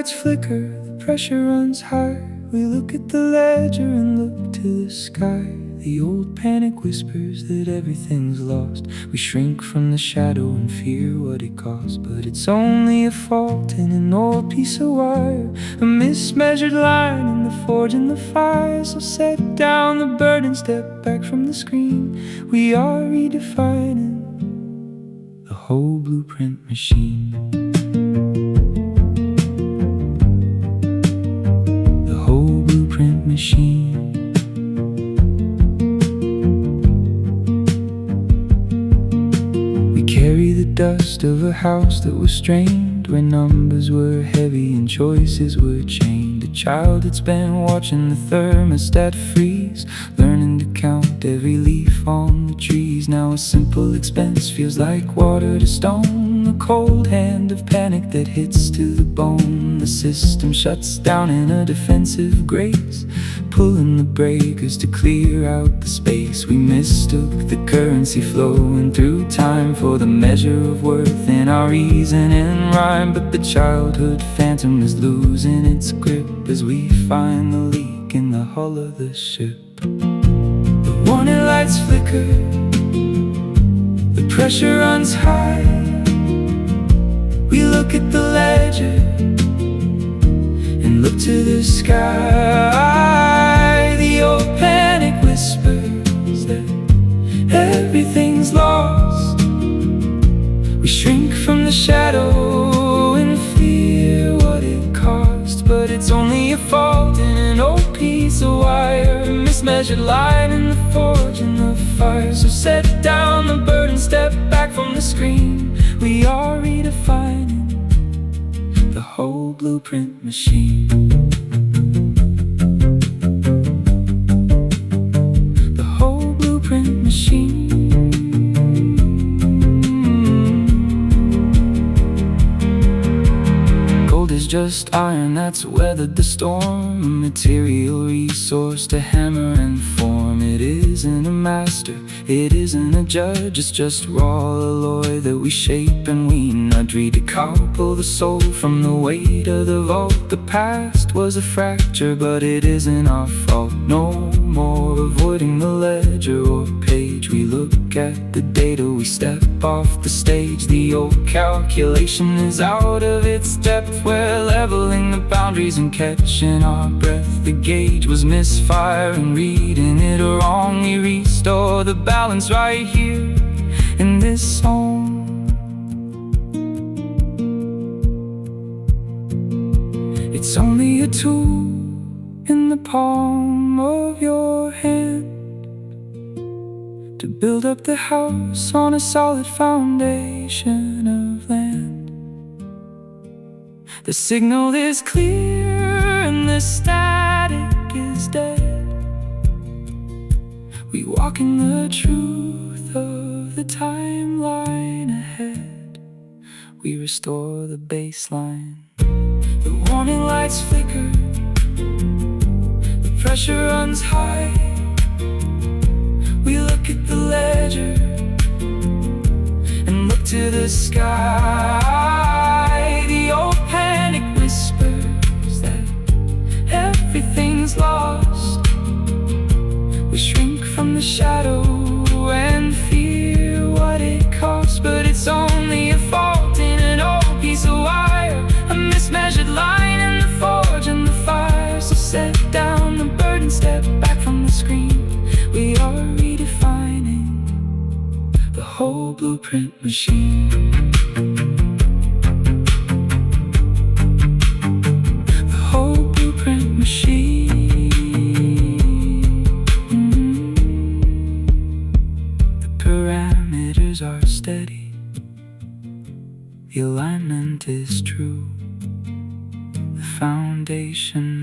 lights flicker, the pressure runs high. We look at the ledger and look to the sky. The old panic whispers that everything's lost. We shrink from the shadow and fear what it costs. But it's only a fault in an old piece of wire, a mismeasured line in the forge and the fire. So set down the burden, step back from the screen. We are redefining the whole blueprint machine. The whole blueprint machine. Carry the dust of a house that was strained, where numbers were heavy and choices were chained. A child that's been watching the thermostat freeze, learning to count every leaf on the trees. Now a simple expense feels like water to stone, the cold hand of panic that hits to the bone. The system shuts down in a defensive grace, pulling the breakers to clear out the space. We mistook the currency flowing through time for the measure of worth in our reason and rhyme. But the childhood phantom is losing its grip as we find the leak in the hull of the ship. The warning lights flicker, the pressure runs high. We look at the ledger and look to the sky. The old panic whispers that everything's lost. We shrink from the shadow and fear what it cost. But it's only a fault in an old piece of wire, a mismeasured line in the forge and the fire. So set down the burden, step back from the screen. We are redefining the whole blueprint machine. The whole blueprint machine. Gold is just iron that's weathered the storm, a material resource to hammer and form. It isn't a master, it isn't a judge, it's just raw alloy that we shape and we nudge. We decouple the soul from the weight of the vault. The past was a fracture, but it isn't our fault. No more avoiding the ledger or page. We look at the data, we step off the stage. The old calculation is out of its depth. We're leveling the boundaries and catching our breath. The gauge was misfiring, reading it wrong. We restore the balance right here in this song. It's only a tool in the palm of your hand to build up the house on a solid foundation of land. The signal is clear and the static is dead. We walk in the truth of the timeline ahead. We restore the baseline. The warning lights flicker, the pressure runs high. We look at the ledger and look to the sky. The old panic whispers that everything's lost. We shrink from the shadow and fear what it costs. But it's only a fault in an old piece of wire, a mismeasured line in the forge and the fire. So set down the burden, step back from the screen. We are redefining the whole blueprint machine. The whole blueprint machine. The parameters are steady, the alignment is true. The foundation